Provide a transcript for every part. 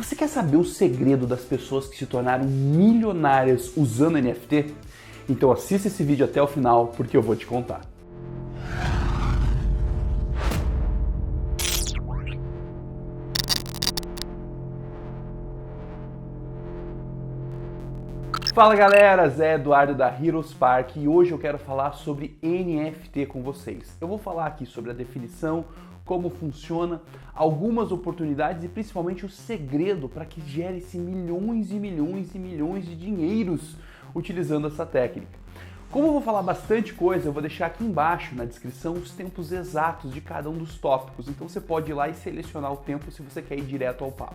Você quer saber o segredo das pessoas que se tornaram milionárias usando NFT? Então assista esse vídeo até o final porque eu vou te contar. Fala galera, Zé Eduardo da Heroes Park e hoje eu quero falar sobre NFT com vocês. Eu vou falar aqui sobre a definição, como funciona, algumas oportunidades e principalmente o segredo para que gere-se milhões e milhões e milhões de dinheiros utilizando essa técnica. Como eu vou falar bastante coisa, eu vou deixar aqui embaixo na descrição os tempos exatos de cada um dos tópicos, então você pode ir lá e selecionar o tempo se você quer ir direto ao papo.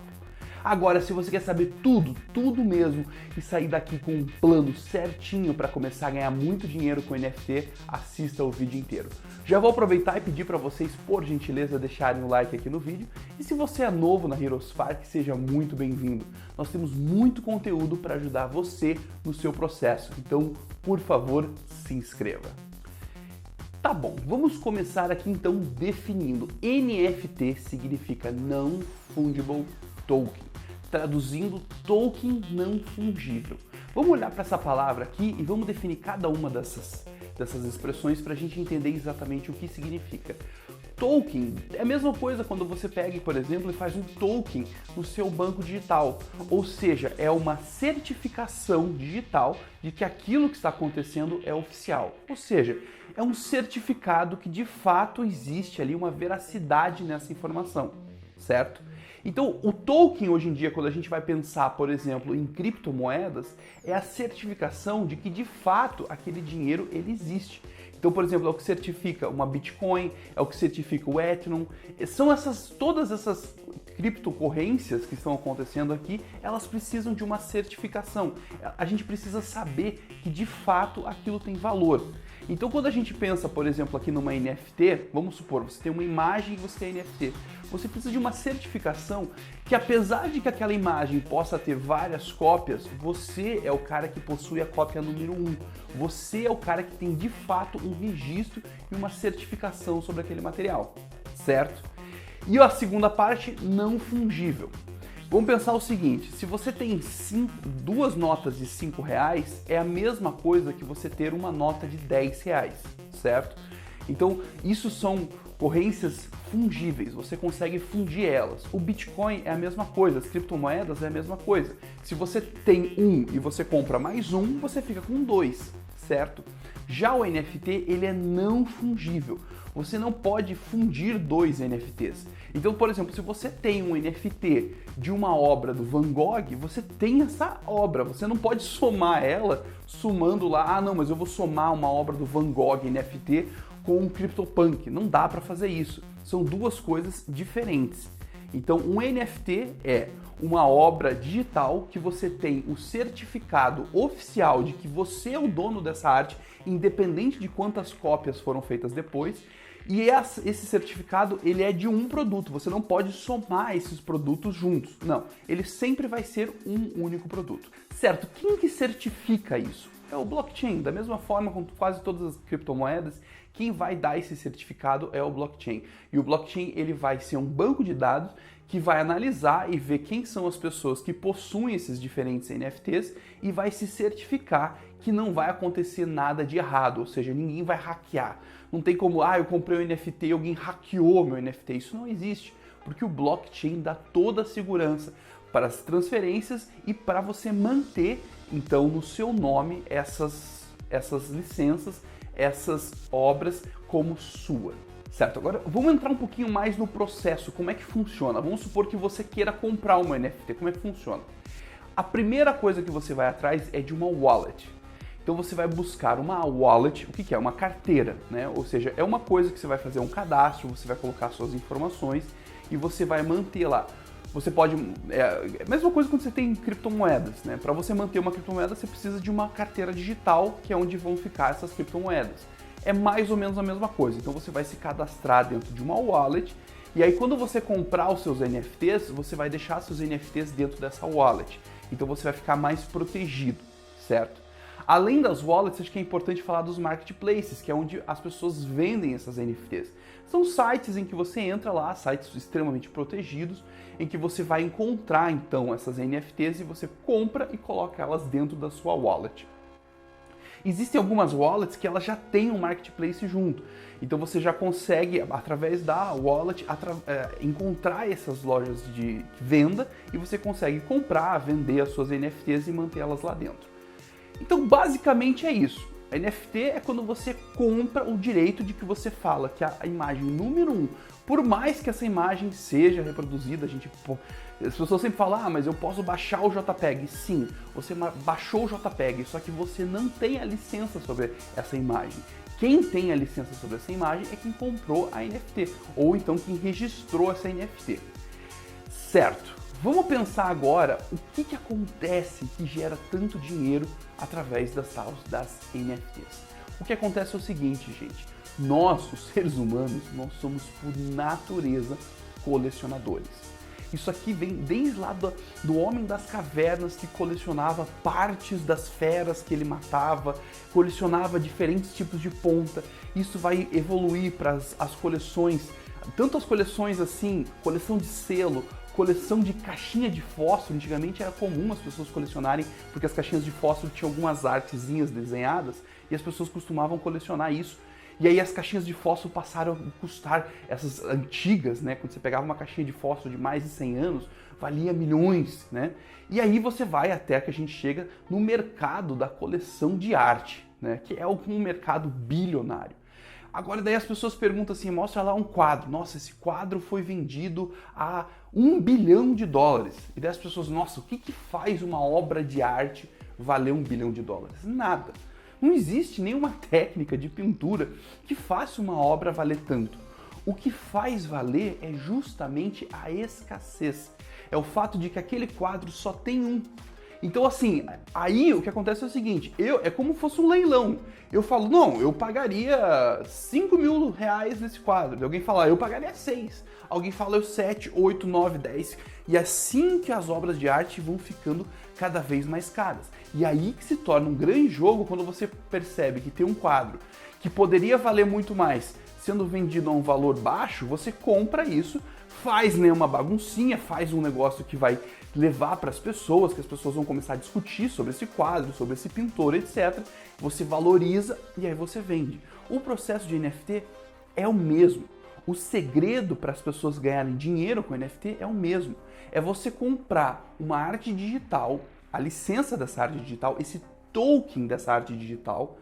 Agora, se você quer saber tudo mesmo e sair daqui com um plano certinho para começar a ganhar muito dinheiro com NFT, assista o vídeo inteiro. Já vou aproveitar e pedir para vocês, por gentileza, deixarem o like aqui no vídeo. E se você é novo na Heroes Park, seja muito bem-vindo. Nós temos muito conteúdo para ajudar você no seu processo, então, por favor, se inscreva. Tá bom, vamos começar aqui então definindo. NFT significa Non-Fungible Token. Traduzindo, token não fungível. Vamos olhar para essa palavra aqui e vamos definir cada uma dessas expressões para a gente entender exatamente o que significa. Token é a mesma coisa quando você pega, por exemplo, e faz um token no seu banco digital. Ou seja, é uma certificação digital de que aquilo que está acontecendo é oficial. Ou seja, é um certificado que de fato existe ali uma veracidade nessa informação, certo? Então, o token hoje em dia, quando a gente vai pensar, por exemplo, em criptomoedas, é a certificação de que de fato aquele dinheiro ele existe. Então, por exemplo, é o que certifica uma Bitcoin, é o que certifica o Ethereum. São todas essas criptocorrências que estão acontecendo aqui, elas precisam de uma certificação. A gente precisa saber que de fato aquilo tem valor. Então, quando a gente pensa, por exemplo, aqui numa NFT, vamos supor, você tem uma imagem e você tem NFT. Você precisa de uma certificação que, apesar de que aquela imagem possa ter várias cópias, você é o cara que possui a cópia número 1. Você é o cara que tem, de fato, um registro e uma certificação sobre aquele material, certo? E a segunda parte, não fungível. Vamos pensar o seguinte, se você tem duas notas de R$5, é a mesma coisa que você ter uma nota de R$10, certo? Então, isso são corrências fungíveis, você consegue fundir elas. O Bitcoin é a mesma coisa, as criptomoedas é a mesma coisa. Se você tem um e você compra mais um, você fica com dois, certo? Já o NFT, ele é não fungível. Você não pode fundir dois NFTs. Então, por exemplo, se você tem um NFT de uma obra do Van Gogh, você tem essa obra. Você não pode somar ela, somando lá, não, mas eu vou somar uma obra do Van Gogh NFT com um CryptoPunk. Não dá para fazer isso. São duas coisas diferentes. Então, um NFT é uma obra digital que você tem o certificado oficial de que você é o dono dessa arte, independente de quantas cópias foram feitas depois. E esse certificado, ele é de um produto, você não pode somar esses produtos juntos, não. Ele sempre vai ser um único produto, certo? Quem que certifica isso? É o blockchain, da mesma forma com quase todas as criptomoedas, quem vai dar esse certificado é o blockchain. E o blockchain, ele vai ser um banco de dados que vai analisar e ver quem são as pessoas que possuem esses diferentes NFTs e vai se certificar que não vai acontecer nada de errado, ou seja, ninguém vai hackear. Não tem como, eu comprei um NFT e alguém hackeou meu NFT. Isso não existe, porque o blockchain dá toda a segurança para as transferências e para você manter, então, no seu nome essas licenças, essas obras como sua. Certo, agora vamos entrar um pouquinho mais no processo, como é que funciona. Vamos supor que você queira comprar uma NFT, como é que funciona? A primeira coisa que você vai atrás é de uma wallet. Então você vai buscar uma wallet, o que é? Uma carteira, né? Ou seja, é uma coisa que você vai fazer um cadastro, você vai colocar suas informações e você vai manter lá. Você pode... É a mesma coisa quando você tem criptomoedas, né? Para você manter uma criptomoeda, você precisa de uma carteira digital, que é onde vão ficar essas criptomoedas. É mais ou menos a mesma coisa. Então você vai se cadastrar dentro de uma wallet e aí quando você comprar os seus NFTs, você vai deixar seus NFTs dentro dessa wallet. Então você vai ficar mais protegido, certo? Além das wallets, acho que é importante falar dos marketplaces, que é onde as pessoas vendem essas NFTs. São sites em que você entra lá, sites extremamente protegidos, em que você vai encontrar então essas NFTs e você compra e coloca elas dentro da sua wallet. Existem algumas wallets que elas já têm um marketplace junto, então você já consegue, através da wallet, encontrar essas lojas de venda e você consegue comprar, vender as suas NFTs e manter elas lá dentro. Então, basicamente é isso. A NFT é quando você compra o direito de que você fala que a imagem número 1, por mais que essa imagem seja reproduzida, as pessoas sempre falam, mas eu posso baixar o JPEG. Sim, você baixou o JPEG, só que você não tem a licença sobre essa imagem. Quem tem a licença sobre essa imagem é quem comprou a NFT, ou então quem registrou essa NFT. Certo. Vamos pensar agora o que acontece que gera tanto dinheiro através das NFTs. O que acontece é o seguinte, gente. Nós, os seres humanos, nós somos por natureza colecionadores. Isso aqui vem desde lá do homem das cavernas que colecionava partes das feras que ele matava, colecionava diferentes tipos de ponta. Isso vai evoluir para as coleções, tanto as coleções assim, coleção de selo, coleção de caixinha de fósforo. Antigamente era comum as pessoas colecionarem, porque as caixinhas de fósforo tinham algumas artezinhas desenhadas e as pessoas costumavam colecionar isso. E aí as caixinhas de fósforo passaram a custar, essas antigas, né? Quando você pegava uma caixinha de fósforo de mais de 100 anos, valia milhões, né? E aí você vai até que a gente chega no mercado da coleção de arte, né? Que é um mercado bilionário. Agora daí as pessoas perguntam assim, mostra lá um quadro. Nossa, esse quadro foi vendido a $1 bilhão. E daí as pessoas, nossa, o que faz uma obra de arte valer $1 bilhão? Nada. Não existe nenhuma técnica de pintura que faça uma obra valer tanto. O que faz valer é justamente a escassez. É o fato de que aquele quadro só tem um. Então, assim, aí o que acontece é o seguinte, é como se fosse um leilão. Eu falo, não, eu pagaria R$5 mil nesse quadro. Alguém fala, eu pagaria 6. Alguém fala, eu 7, 8, 9, 10. E assim que as obras de arte vão ficando cada vez mais caras. E aí que se torna um grande jogo quando você percebe que tem um quadro que poderia valer muito mais, sendo vendido a um valor baixo, você compra isso, faz, né, uma baguncinha, faz um negócio que vai levar para as pessoas, que as pessoas vão começar a discutir sobre esse quadro, sobre esse pintor, etc. Você valoriza e aí você vende. O processo de NFT é o mesmo. O segredo para as pessoas ganharem dinheiro com NFT é o mesmo. É você comprar uma arte digital, a licença dessa arte digital, esse token dessa arte digital,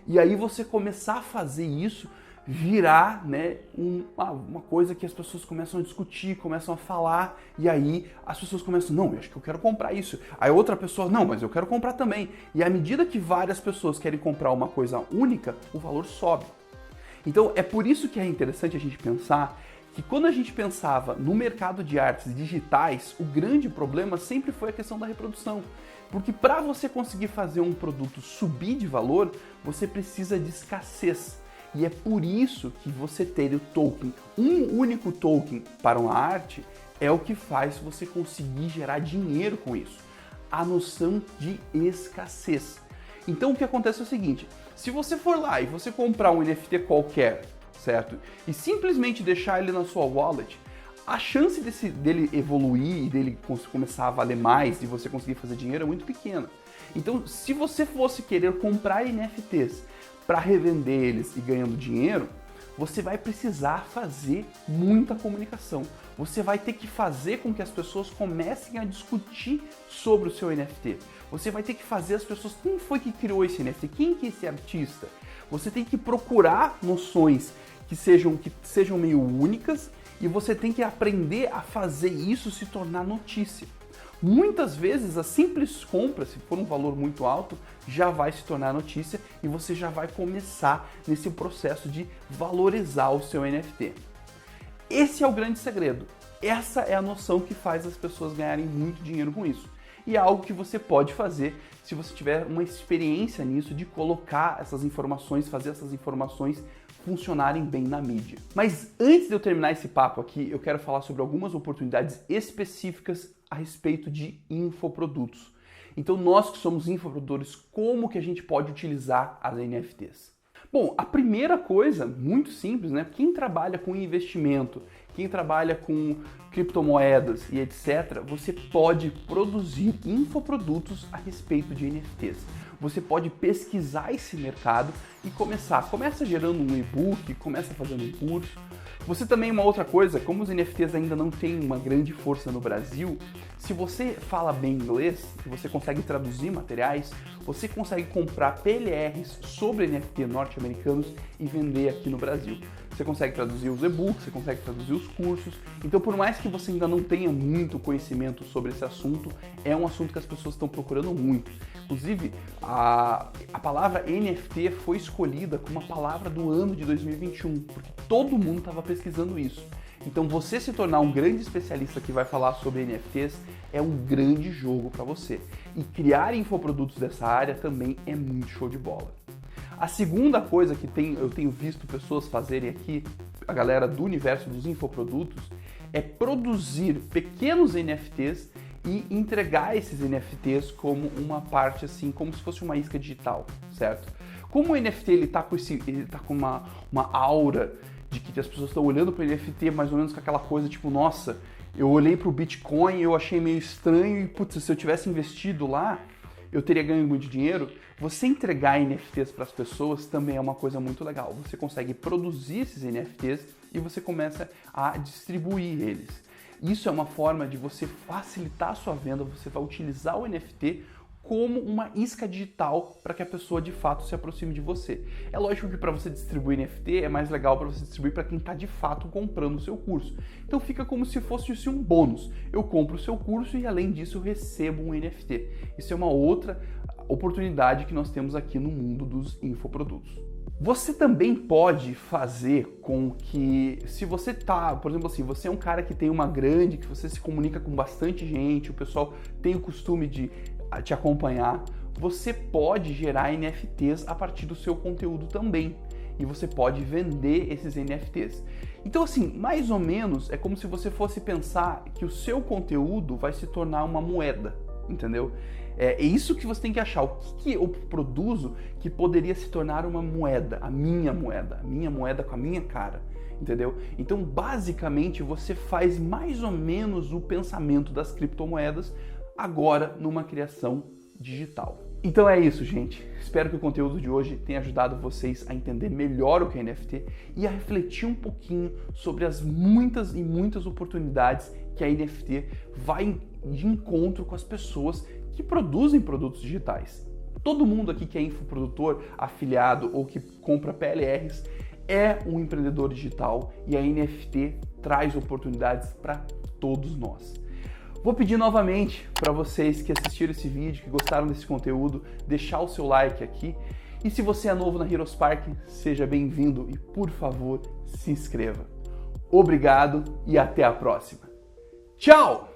e aí você começar a fazer isso virar, né, uma coisa que as pessoas começam a discutir, começam a falar, e aí as pessoas começam, não, eu acho que eu quero comprar isso. Aí outra pessoa, não, mas eu quero comprar também. E à medida que várias pessoas querem comprar uma coisa única, o valor sobe. Então é por isso que é interessante a gente pensar que quando a gente pensava no mercado de artes digitais, o grande problema sempre foi a questão da reprodução. Porque para você conseguir fazer um produto subir de valor, você precisa de escassez. E é por isso que você ter o token, um único token para uma arte, é o que faz você conseguir gerar dinheiro com isso. A noção de escassez. Então o que acontece é o seguinte, se você for lá e você comprar um NFT qualquer, certo? E simplesmente deixar ele na sua wallet, a chance dele evoluir e dele começar a valer mais e você conseguir fazer dinheiro é muito pequena. Então, se você fosse querer comprar NFTs para revender eles e ganhando dinheiro, você vai precisar fazer muita comunicação. Você vai ter que fazer com que as pessoas comecem a discutir sobre o seu NFT. Você vai ter que fazer as pessoas, quem foi que criou esse NFT? Quem que é esse artista? Você tem que procurar noções que sejam meio únicas e você tem que aprender a fazer isso se tornar notícia. Muitas vezes a simples compra, se for um valor muito alto, já vai se tornar notícia e você já vai começar nesse processo de valorizar o seu NFT. Esse é o grande segredo. Essa é a noção que faz as pessoas ganharem muito dinheiro com isso. E é algo que você pode fazer se você tiver uma experiência nisso de colocar essas informações, fazer essas informações funcionarem bem na mídia. Mas antes de eu terminar esse papo aqui, eu quero falar sobre algumas oportunidades específicas a respeito de infoprodutos. Então nós que somos infoprodutores, como que a gente pode utilizar as NFTs? Bom, a primeira coisa, muito simples, né? Quem trabalha com investimento, quem trabalha com criptomoedas e etc., você pode produzir infoprodutos a respeito de NFTs. Você pode pesquisar esse mercado e começa gerando um e-book, começa fazendo um curso. Você também, uma outra coisa, como os NFTs ainda não têm uma grande força no Brasil, se você fala bem inglês, se você consegue traduzir materiais, você consegue comprar PLRs sobre NFT norte-americanos e vender aqui no Brasil. Você consegue traduzir os e-books, você consegue traduzir os cursos. Então, por mais que você ainda não tenha muito conhecimento sobre esse assunto, é um assunto que as pessoas estão procurando muito. Inclusive, a palavra NFT foi escolhida como a palavra do ano de 2021, porque todo mundo estava pesquisando isso. Então, você se tornar um grande especialista que vai falar sobre NFTs é um grande jogo para você. E criar infoprodutos dessa área também é muito show de bola. A segunda coisa que eu tenho visto pessoas fazerem aqui, a galera do universo dos infoprodutos, é produzir pequenos NFTs e entregar esses NFTs como uma parte assim, como se fosse uma isca digital, certo? Como o NFT ele tá com uma aura de que as pessoas estão olhando para o NFT mais ou menos com aquela coisa tipo, nossa, eu olhei para o Bitcoin, eu achei meio estranho e putz, se eu tivesse investido lá, eu teria ganho muito dinheiro. Você entregar NFTs para as pessoas também é uma coisa muito legal. Você consegue produzir esses NFTs e você começa a distribuir eles. Isso é uma forma de você facilitar a sua venda, você vai utilizar o NFT como uma isca digital para que a pessoa de fato se aproxime de você. É lógico que para você distribuir NFT é mais legal para você distribuir para quem está de fato comprando o seu curso. Então fica como se fosse um bônus. Eu compro o seu curso e além disso eu recebo um NFT. Isso é uma outra oportunidade que nós temos aqui no mundo dos infoprodutos. Você também pode fazer com que, se você tá, por exemplo assim, você é um cara que tem uma grande, que você se comunica com bastante gente, o pessoal tem o costume de te acompanhar, você pode gerar NFTs a partir do seu conteúdo também. E você pode vender esses NFTs. Então assim, mais ou menos é como se você fosse pensar que o seu conteúdo vai se tornar uma moeda, entendeu? É isso que você tem que achar. O que eu produzo que poderia se tornar uma moeda, a minha moeda com a minha cara, entendeu? Então, basicamente, você faz mais ou menos o pensamento das criptomoedas agora numa criação digital. Então é isso, gente. Espero que o conteúdo de hoje tenha ajudado vocês a entender melhor o que é NFT e a refletir um pouquinho sobre as muitas e muitas oportunidades que a NFT vai de encontro com as pessoas que produzem produtos digitais. Todo mundo aqui que é infoprodutor, afiliado ou que compra PLRs é um empreendedor digital e a NFT traz oportunidades para todos nós. Vou pedir novamente para vocês que assistiram esse vídeo, que gostaram desse conteúdo, deixar o seu like aqui. E se você é novo na Heroes Park, seja bem-vindo e, por favor, se inscreva. Obrigado e até a próxima. Tchau!